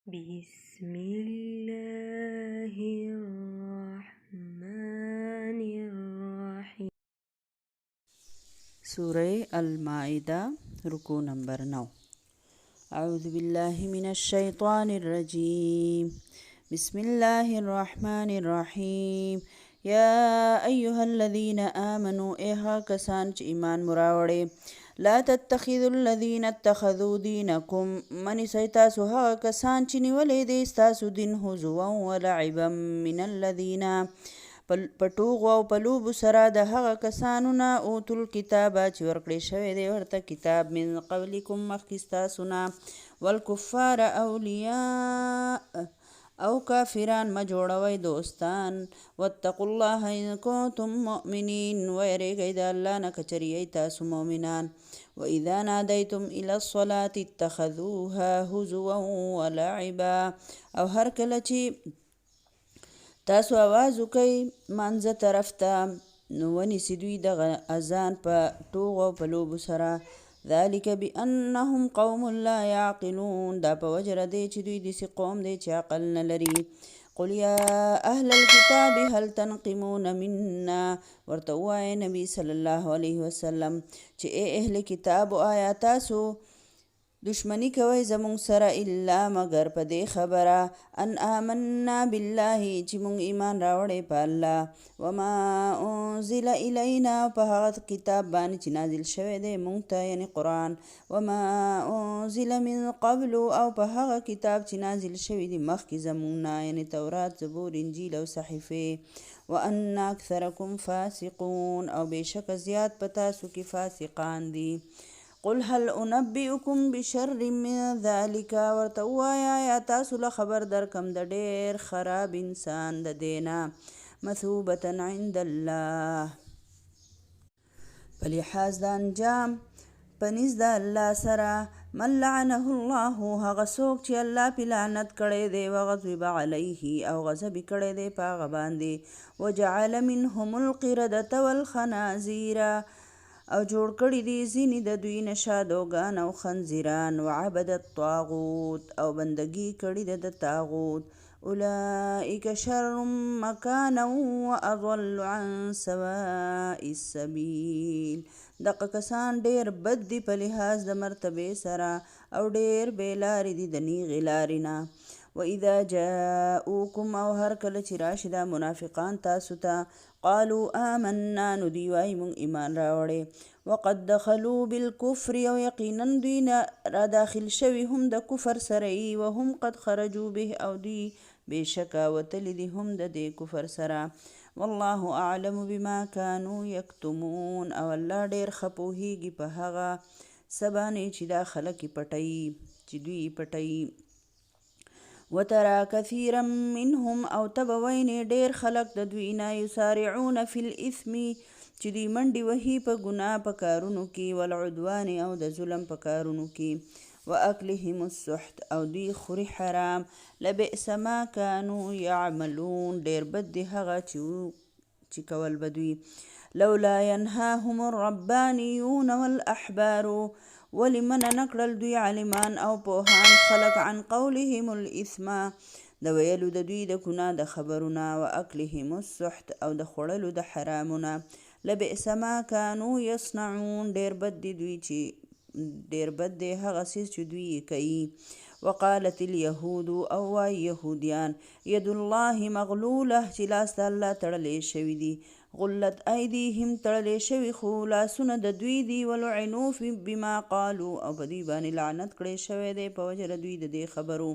بسم الله الرحمن الرحیم. سورة المائدة رکو نمبر 9. أعوذ بالله من الشيطان الرجيم. بسم الله الرحمن الرحيم. يا أيها الذين آمنوا إيها كسانج إيمان مراوڑے لا تتخذوا الذين اتخذوا دينكم من سيتاسو ها كسانج نولي ديستاسو دين هزوا ولعبا من الذين پټوغو او پلوبو سره د هغه کسانو نه اوتل کتابه چې ورکړی شوی دی ورته کتاب من قبلکم مخکې ستاسو نه والکفار اولیاء او کافران ما جوړوئ دوستان واتقوا الله ان کنتم مؤمنین ویریږئ د الله نه که چرې یئ تاسو مؤمنان واذا نادیتم الى الصلاة اتخذوها هزوا ولعبا او هر کله چې تاسو آواز وکئ مانځه طرف ته نو ونیسي دوی دغه اذان په ټوغو او په لوبو سره ذلک بانهم قوم لا یعقلون دا په وجه دی چې دوی داسې قوم دی چې عقل نه لري قل یا اهل الكتاب هل تنقمون منا ورته ووایه نبي صلی الله علیه وسلم چې ای اهل کتاب آیا تاسو دشمنی کوي زمونږ سره الا مگر په دې خبره ان آمنا بالله چې مونږ ایمان راوړی په الله وما انزل الینا په هغه کتاب باندې چې نازل شوی دی مونږ ته یعنی قرآن وما انزل من قبل او په هغه کتاب چې نازل شوی دی مخکې زمونږ نه یعنی تورات زبور انجیل او صحیفې وان اکثرکم فاسقون او بېشکه زیات په تاسو کې فاسقان دي قل هل انبئکم بشر من ذلك ورته ووایه یا تاسو له خبر درکم د ډېر خراب انسان د دینا مثوبة عند الله په لحاظ د انجام په نزد د الله سره من لعنه الله هغه څوک چې الله پې لعنت کړی دی وغضب علیه او غضب کړی دی په هغه باندې وجعل منهم القردة والخنازیر او جوړ کړي دي ځینې د دوی نه شادوګان او خنزیران وعبد الطاغوت او بندګي کړي ده د طاغوت اولئک شر مکانا واضل عن سواء السبیل دغه کسان ډېر بد دي په لحاظ د مرتبې سره او ډېر بېلارې دي د نیغې لارې نه واذا جاءوکم او هر کله چې راشي دا منافقان تاسو ته قالوا آمنا نو دوی وایي مونږ ایمان راوړی وقد دخلوا بالکفر او یقینا دوی را داخل شوي هم د کفر سره یي وهم قد خرجوا به او دوی بېشکه وتلي دي هم د دې کفر سره والله اعلم بما كانوا یکتمون او الله ډېر ښه پوهیږي په هغه څه باندې چې دا خلک یې پټوي چې دوی یې پټوي وترى كثيرا منهم او تبوینې ډېر خلک د دوی نه یسارعون فی الاثم چې دوی منډې وهي په ګناه په کارونو کې والعدوان او د ظلم په کارونو کې واکلهم السحت او دوی خوري حرام لبئس ما كانوا يعملون ډېر بد دی هغه چې کول به دوی لولا ينهاهم الربانیون والاحبار ولی منع نکړل دوی عالمان او پوهان خلق عن قولهم الاثم د ویلو د دوی د ګناه د خبرونه واکلهم السحت او د خوړلو د حرامونه لبئس ما كانوا يصنعون ډېر بد دی دوی چې ډېر بد دی هغه څیز چې دوی یې کوي وقالت اليهود او وایي یهودیان ید الله مغلوله چې لاس د الله تړلی شوي دي غلت ایدیهم تړلی شوي خو لاسونه د دوی دي ولعنو بما قالوا او په دوی باندې لعنت کړی شوی دی په وجه د دوی د دې خبرو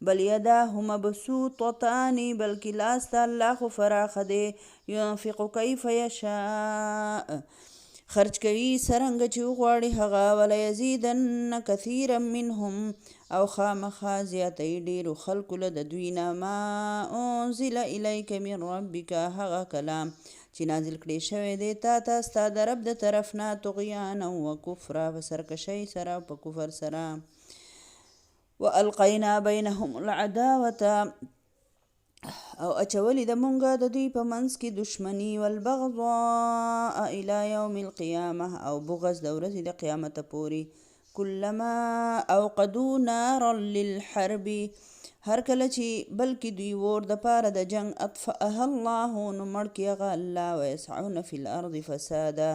بل یداه مبسوطتان بلکې لاس د الله خو فراخه دی ينفق کیف یشاء خرج کوي څرنګه چې وغواړي هغه ولیزیدن کثیرا منهم او خامخا زیاتی ډېرو خلکو له د دوی نه ما انزل الیک من ربک هغه کلام چې نازل کړی شوی دی تا ته ستا د رب د طرف نه طغیانا و کفره په سرکشۍ سره او په کفر سره والقینا بینهم العداوة او اچولی د مونږه د دوی په منځ کې دشمنی والبغضاء الى یوم القیامه او بغض د ورځې د قیامت پورې کلما اوقدو نارا للحرب هر کله چې بلکې دوی اور د پاره د جنگ اطفأها الله نو مړ کړي هغه الله ویسعون فی الارض فسادا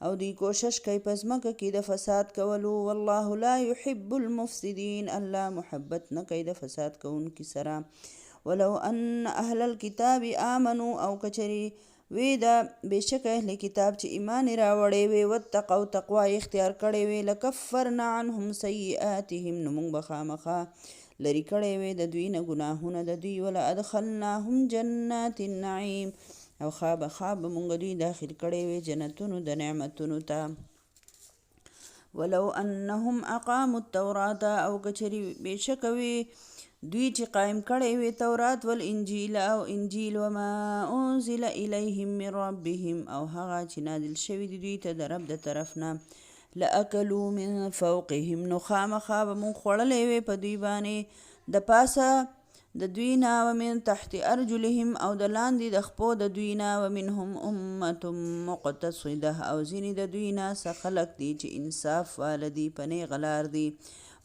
او دوی کوشش کوي په ځمکه کې د فساد کولو والله لا يحب المفسدین الله محبت نه کوي د فساد کوونکي سره ولو ان اهل الكتاب آمنوا او کچری وی دا بشک اهل کتاب چې ایمان راوړی وي واتقوا تقوا اختیار کړی وي لکفرنا عنهم سیئاتهم نو موږ به خامخا لرې کړی وي د دوی نه ګناهونه د دوی ولا ادخلناهم جنات النعیم او خواب موږ دوی داخل کړی وي جنتونو د نعمتونو ته ولو انهم اقاموا التوراة او کچری بشک وي دوی چې قائم کړی وي تورات والانجیل او انجیل وما انزل الیهم من ربهم او هغه چې نازل شوي دي دوی ته د رب د طرف نه لأکلوا من فوقهم نو خامخا به مونږ خوړلی وی په دوی باندې د پاسه د دوی نه ومن تحت ارجلهم او د لاندې د خپو د دوی نه ومنهم امة مقتصده او ځینې د دوی نه څه خلک دي چې انصاف والدي په نیغه لار دي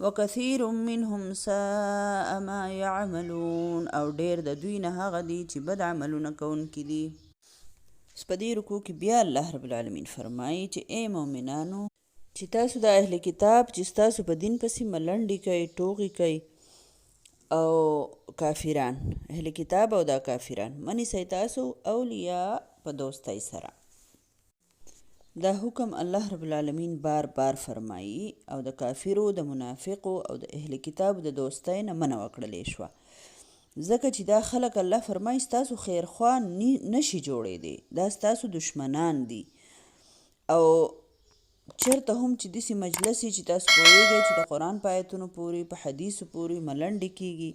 وکثیر منهم ساء ما يعملون او ډیر د دوی نه هغه دي چې بد عملونه کوونکي دي. په دې رکوع کې بیا الله رب العالمین فرمایي چې ای مؤمنانو چې تاسو د اهل کتاب چې تاسو په دین پسې ملنډې کوي ټوغې کوي او کافران اهل کتاب او دا کافران منیسئ تاسو اولیاء په دوستۍ سره. دا حکم الله رب العالمین بار بار فرمایي او د کافرو د منافقو او د اهل کتاب د دوستۍ نه منع وکړلی شوه ځکه چې دا خلک الله فرمایي ستاسو خیرخوا نشي جوړېدی دا ستاسو دشمنان دي او چېرته هم چې داسې مجلس چې تاسو پوهېږئ چې د قرآن په آیتونو پورې په حدیثو پورې ملنډې کېږي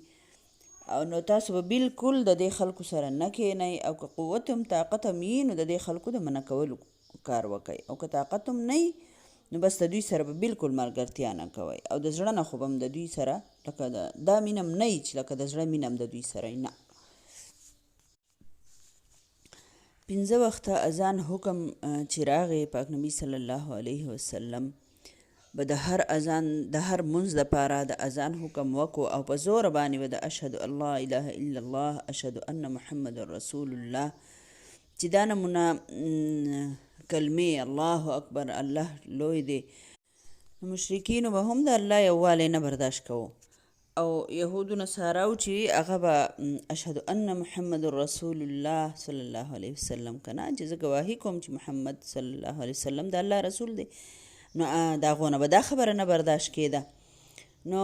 او نو تاسو به بالکل د دې خلکو سره نه کښېنئ او که قوت هم طاقت هم نو د دې خلکو د منع کولو کار وکئ او که طاقت هم نه نو بس د دوی سره به بالکل ملګرتیا نه کوئ او د زړه نه خو به هم د دوی سره لکه دا مینه هم نه چې لکه د زړه مینه هم د دوی سره نه. 5 وخته اذان حکم چې راغی پاک نبی صلی الله علیه وسلم به د هر اذان د هر منځ دپاره د اذان حکم وکړو او په زوره باندې به د اشهد الله اله الا الله اشهد ان محمد رسول الله چې دا نمونه کلمې الله اکبر الله لوی دی مشرکینو به هم د الله یووالی نه برداشت کوو او یهودو نصاراو چې هغه به اشهد ان محمد رسول الله صلی الله علیه وسلم کنه چې زه ګواهي کوم چې محمد صلی الله علیه وسلم د الله رسول دی نو د هغو نه به دا خبره نه برداشت کېده نو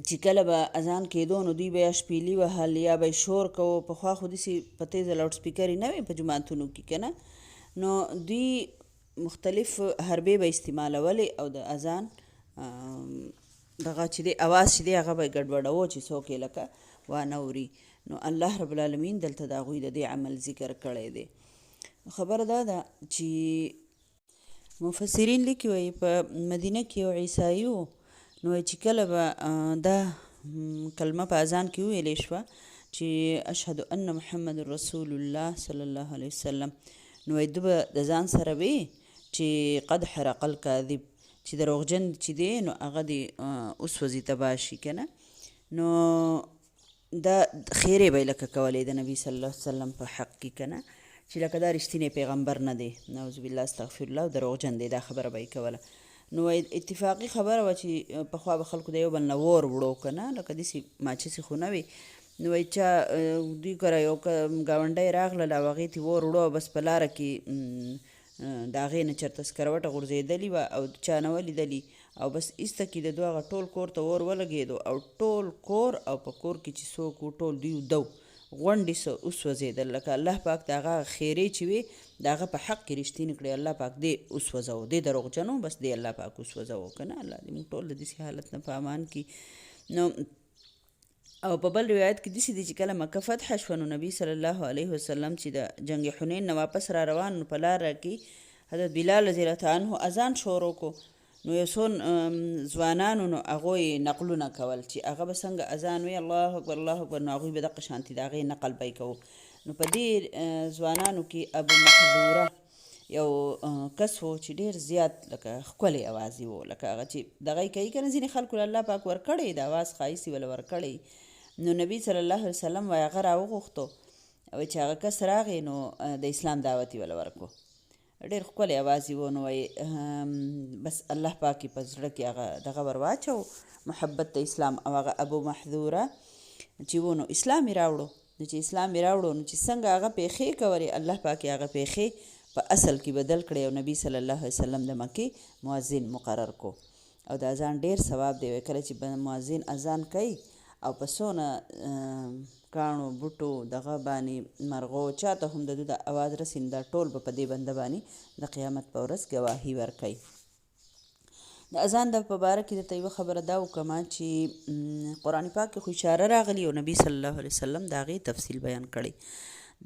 چې کله به اذان کېدو نو دوی به یا شپیلي وهل یا به شور کوو پخوا خو داسې په تیزه لاوډ سپیکرې نه وې په جوماتونو کې که نه نو دوی مختلف حربې به استعمالولې او د اذان دغه چې دی اواز چې دی هغه به یې ګډوډوو چې څوک یې لکه وانه اوري نو الله رب العالمین دلته د هغوی د دې عمل ذکر کړی دی. خبره دا ده چې مفسرین لیکي وایي په مدینه کې یو عیسایي و نو چې کله به دا کلمه په اذان کې وویلې شوه چې اشهد ان محمد رسول الله صلی الله علیه وسلم نو ده به د ځان سره وی چې قد حرق الکاذب چې دروغجن چې دی نو هغه دې وسوځي تباه شي که نه نو دا خیرې به یې لکه کولی د نبي صلی الله علیه وسلم په حق کې که نه چې لکه دا رښتینی پیغمبر نه دی نعوذ بالله استغفر الله دروغجن دی دا خبره به یې کوله نو اتفاقي خبره وه چې پخوا به خلکو د یو بل نه اور وړو که نه لکه داسې ماچسې خو نه وي نو وایي چا دوی کره یو ګاونډی راغلل او هغې ته اور وړو بس په لاره کې د هغې نه چېرته سکروټه غورځېدلې وه او چا نه ولیدلي او بس ایسته کې د دوه هغه ټول کور ته اور ولګېدو او ټول کور او په کور کې چې څوک و ټول دوی دو غونډې وسوځېدل لکه الله پاک د هغه خیرې چې وې د هغه په حق کې رښتینې کړې الله پاک دې وسوځوو دې دروغجن بس دې الله پاک وسوځوو که نه الله دې موږ ټول د داسې حالت نه په امان کړي. نو او په بل روایت کې داسې دی چې کله مکه فتح شوه نو نبي صلی الله علیه وسلم چې د جنگ حنین نه واپس را روان نو په لاره کې حضرت بلال رضی الله تعالی عنه اذان شروع کو نو یو څو ځوانانو نو هغوی نقلونه کول چې هغه به څنګه اذان وي الله اکبر الله اکبر نو هغوی به دقه شانتي د هغې نقل به یې کوو نو په دې ځوانانو کې ابو محذوره یو کس و چې ډېر زیات لکه ښکلی اواز یې و، لکه هغه چې دغه یې کوي که نه ځینې خلکو له الله پاک ورکړی د اواز ښایست یې وله ورکړی. نو نبي صلی الله علیه وسلم وایي هغه راوغوښتو وایي چې هغه کس راغی نو د اسلام دعوت یې وله ورکړو. ډېر ښکلی اواز یې و. نو وایي بس الله پاک یې په زړه کې هغه دغه ور واچو محبت د اسلام. او هغه ابو محذوره چې و نو اسلام یې راوړو. نو چې اسلام یې راوړو نو چې څنګه هغه پیښې کولې الله پاک یې هغه پیښې په اصل کې بدل کړی او نبي صلی الله علیه وسلم د مکې مؤذن مقرر کو. او د اذان ډېر ثواب دی. کله چې مؤذن اذان کوي او په څونه کاڼو بوټو دغه باندې مرغو چاته هم د دوی د اواز رسي نو دا ټول به په دې بنده باندې د قیامت په ورځ ګواهي ورکوي. د اذان د په باره کې درته یوه خبره دا وکړمه چې قرآن پاک کې خو اشاره راغلي او نبي صلی الله علیه وسلم د هغې تفصیل بیان کړی.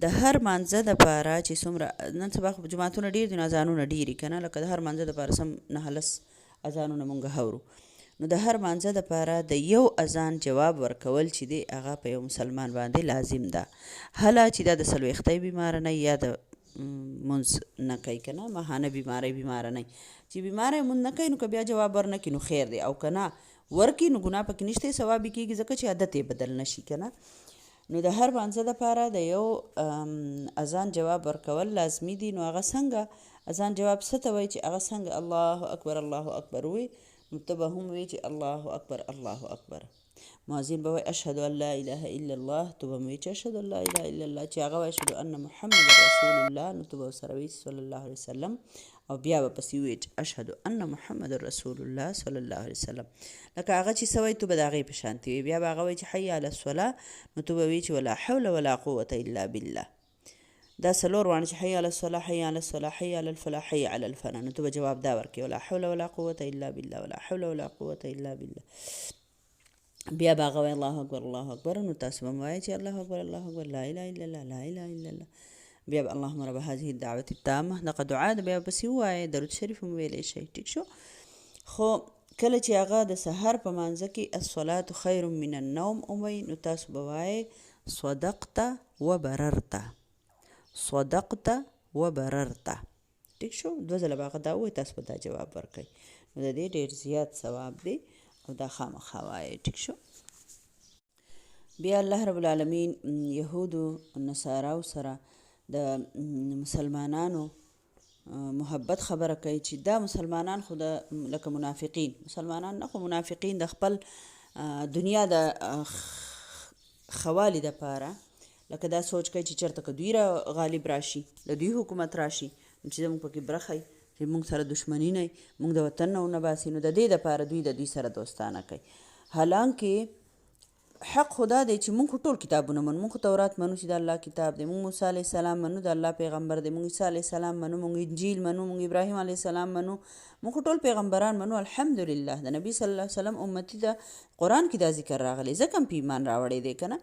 د هر مانځه دپاره چې څومره نن سبا خو جماعتونه ډېر دي نو اذانونه ډېر دي که نه، لکه د هر مانځه دپاره سم 9 اذانونه مونږ هورو. نو د هر مانځه دپاره د یو اذان جواب ورکول چې دی هغه په یو مسلمان باندې لازم ده. هله چې دا د څلوېښتۍ بیماره نه یا د مونځ نه کوي که نه، ماهانه بیماره نه چې بیماره یې مونځ نه کوي نو که بیا جواب ورنه کړي نو خیر دی، او که نه ورکړي نو ګناه پکې نشته، ثواب یې کېږي ځکه چې عادت یې بدل نه شي که نه. نو د هر مانځه دپاره د یو اذان جواب ورکول لازمي دي. نو هغه څنګه اذان جواب څه ته وایي چې هغه څنګه الله اکبر الله اکبر وایي نو ته به هم وایي چې الله اکبر الله اکبر. مؤذن به وایي اشهد ان لا اله الا الله، ته به هم وایي چې اشهد ان لا اله الا الله. چې هغه وایي اشهد ان محمد رسول الله نو ته به ورسره وایي صلی الله علیه وسلم، او بیا به پسې وایي چې اشهد ان محمد رسول الله صلی الله علیه وسلم. لکه هغه چې څه وایي ته به د هغې په شانتې وایي. بیا به هغه وایي چې حی علی الصلاه نو ته به وایي چې ولا حول ولا قوة الا بالله. دا څلور واڼه چې حی علی الصلاه حی علی الصلاه حی علی الفلاح حی علی الفلاح نو ته به جواب دا ورکړې ولا حول ولا قوة الا بالله ولا حول ولا قوة الا بالله. بیا به هغه وایي الله اکبر الله اکبر نو تاسو به هم وایئ چې الله اکبر الله اکبر لا اله الا الله لا اله الا الله. بیا به اللهم رب هذه الدعوة التامه دغه دعا ده بیا پسې ووایئ، درود شریف هم ویلی شئ. ټیک شو. خو کله چې هغه د سحر په مانځه کې الصلاة خیر من النوم ووایي نو تاسو به وایئ صدقت وبررت صدقت وبررت. ټیک شو. 2 ځله به هغه دا ووایي، تاسو به دا جواب ورکوئ. نو د دې ډېر زیات ثواب دی او دا خامخا وایئ. ټیک شو. بیا الله رب العالمین یهودو نصاراو سره د مسلمانانو محبت خبره کوي چې دا مسلمانان خو د لکه منافقین، مسلمانان نه خو منافقین د خپل دنیا د خوالي دپاره لکه دا سوچ کوي چې چېرته که دوی را غالب راشي، د دوی حکومت راشي چې زموږ پکې برخه وي، چې موږ سره دشمني نه وي، موږ د وطن نه ونه باسي، نو د دې دپاره دوی د دوی سره دوستانه کوي. حالانکې حق خدا دی چې موږ ټول کتابونه منو. موږ تورات منو چې د الله کتاب دی، موږ موسی علیه السلام منو د الله پیغمبر دی، موږ عیسی علیه السلام منو، موږ انجیل منو، موږ ابراهیم علیه السلام منو، موږ ټول پیغمبران منو. الحمدلله د نبی صلی الله علیه وسلم امتی د قرآن کې دا ذکر راغلی، ځکه هم په ایمان راوړی دی که نه،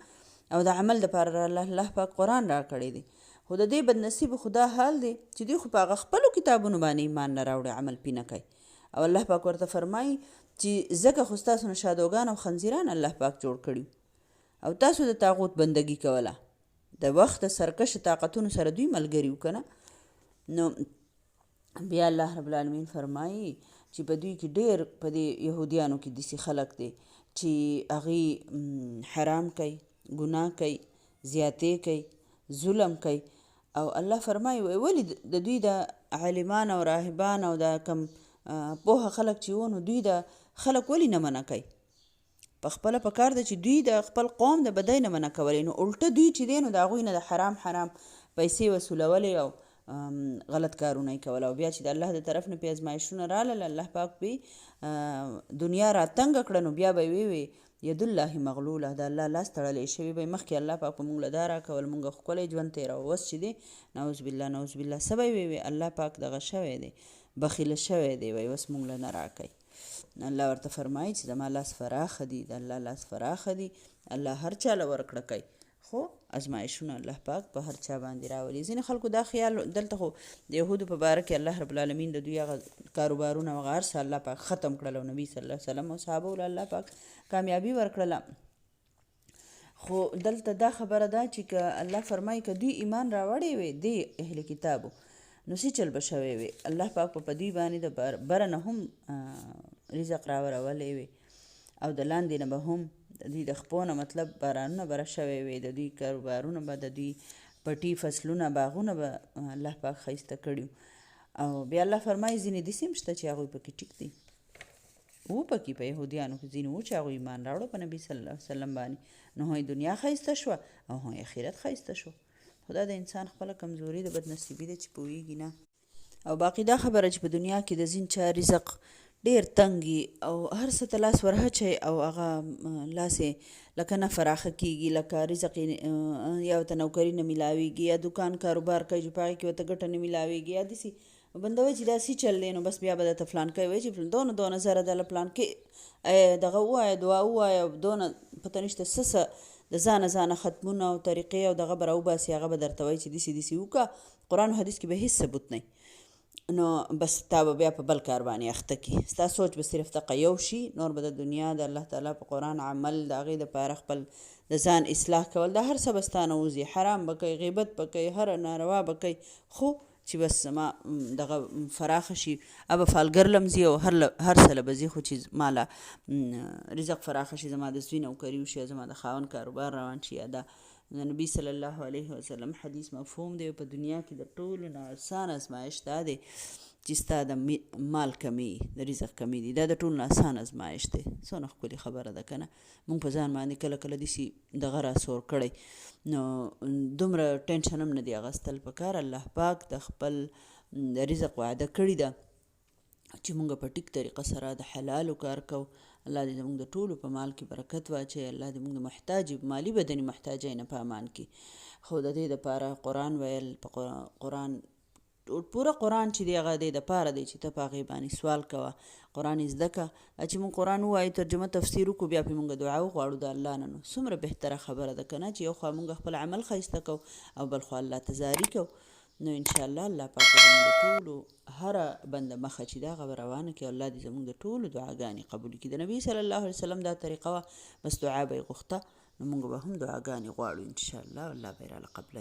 او د عمل دپاره الله پاک قرآن راکړی دی. خو د دې بدنصیب خدا حال دی چې دوی خو په هغه خپلو کتابونو باندې ایمان نه راوړي، عمل پې نه کوي. او الله پاک ورته فرمایي چې ځکه خو ستاسو نه شادوګان او خنزیران الله پاک جوړ کړي او تاسو د طاغوت بندگی کوله، د وخت سرکش طاقتونو سره دوی ملګري وو که نه. نو بیا الله رب العالمین فرمایي چې په دوی کې ډېر په دې یهودیانو کې داسې خلک دی چې هغې حرام کوي، ګناه کوي، زیاتې کوي، ظلم کوي. او الله فرمایي ولې د دوی د عالمان او راهبان او د کم پوهه خلک چې وو نو دوی د خلک ولې نه منع کوي؟ په خپله په کار ده چې دوی د خپل قوم د بدۍ نه منع کولی، نو الټه دوی چې دی نو د هغوی نه د حرام پیسې وصولولې او غلط کارونه یې کول. او بیا چې د الله د طرف نه پې ازمایښتونه راغلل، الله پاک پې دنیا راتنګه کړه، نو بیا به یې ویې ید الله مغلوله، د الله لاس تړلی شوي به. مخکې الله پاک په موږ له دا راکول، موږ ښکلی ژوند تېروه، اوس چې دی نعوذ بالله نعوذ بالله څه به یې ویې الله پاک دغه شوی دی، بخیله شوی دی، وایي اوس موږ له نه راکوي. الله ورته فرمایي چې زما لاس فراخه دي، د الله لاس فراخه دي، الله هر چا له ورکړه کوي، خو ازمایښونه الله پاک په هر چا باندې راولي. ځینې خلکو دا خیال دلته خو د یهودو په باره کې الله رب العالمین د دوی هغه کاروبارونه او هغه هر څه الله پاک ختم کړل او نبي صلی الله علیه وسلم او صحابو له الله پاک کامیابي ورکړله. خو دلته دا خبره ده چې که الله فرمایي که دوی ایمان راوړی وي دې اهل کتابو نو څه چل به شوی وي. الله پاک په دوی باندې د بره نه هم رزق راورولی وي او د لاندې نه به هم د دوی د خپو نه مطلب بارانونه به راشوی وي، د دوی کاروبارونه به، د دوی پټي فصلونه باغونه به الله پاک ښایسته کړي. او بیا الله فرمایي ځینې داسې هم شته چې هغوی پکې ټیک دي. پکې په یهودیانو کې ځینې چې هغوی ایمان راوړه په نبي صلی الله علیه وسلم باندې، نو هغوی دنیا ښایسته شوه او هغوی آخرت ښایسته شو. خو دا د انسان خپله کمزوري د بدنصیبي ده چې پوهېږي نه. او باقي دا خبره چې په دنیا کې د ځین چا رزق ډېر تنګي او هر څه ته لاس ورهچوي او هغه لاس یې لکه نه فراخه کېږي، لکه رزق یا ورته نوکري نه میلاویږي یا دوکان کاروبار کوي چې په هغې کې ورته ګټه نه میلاویږي، یا داسې بنده وایي چې داسې چل دی، نو بس بیا به درته فلانکی وایي چې دونه زره ده له پلانکې دغه ووایه دعا ووایه، دونه پته نشته څه د ځانه ختمونه او طریقې او دغه به راوباسي، هغه به درته وایي چې داسې وکړه. قرآن و حدیث کې به هېڅ ثبوت نه، نو بس تا به بیا په بل کار باندې اخته کړي. ستا سوچ به صرف دغه یو شي، نور به د دنیا د الله تعالی په قرآن عمل، د هغې دپاره خپل د ځان اصلاح کول، دا هر څه به ستا نه وځي. حرام به کوئ، غیبت به کوئ، هر ناروا به کوئ، خو چې بس زما دغه فراخه شي ابه فالګر لم ځي او هر څه له به ځي، خو چې ماله رزق فراخه شي، زما د زوی نوکري وشي، زما د خاوند کاروبار روان شي، یا د نبی صلی الله علیه وسلم حدیث مفهوم دی. په دنیا کې د ټولو نه آسان ازمایش دا دی چې ستا د مال کمی، د رزق کمی دی، دا د ټولو نه آسان ازمایش دی. څونه ښکلې خبره ده که نه. مونږ په ځان باندې کله کله داسې دغه راسور کړی، نو دومره ټینشن هم نه دی اخیستل پکار. الله پاک د خپل د رزق وعده کړې ده چې مونږ په ټیک طریقه سره د حلالو کار کوو. الله دې زموږ د ټولو په مال کې برکت واچوي. الله دې موږ د محتاجي مالي بدني محتاجۍ نه په امان کړي. خو د دې دپاره قرآن ویل، په قرآن پوره قرآن چې دی هغه دې دپاره دی چې ته په هغې باندې سوال کوه، قرآن یې زده کړه. چې مونږ قرآن ووایو، ترجمه تفسیر وکړو، بیا پرې مونږ دعا وغواړو د الله نه، نو څومره بهتره خبره ده که نه، چې یو خوا مونږ خپل عمل ښایسته کوو او بل خوا الله ته زاري کوو. نو انشاءالله الله پاک زموږ د ټولو هره بنده مخه چې دا هغه به روانه کړي. الله دې زموږ د ټولو دعاګانې قبول کړي. د نبي صلی الله علیه وسلم دا طریقه وه، بس دعا به یې غوښته، نو موږ به هم دعاګانې غواړو انشاءالله. الله به یې راله قبله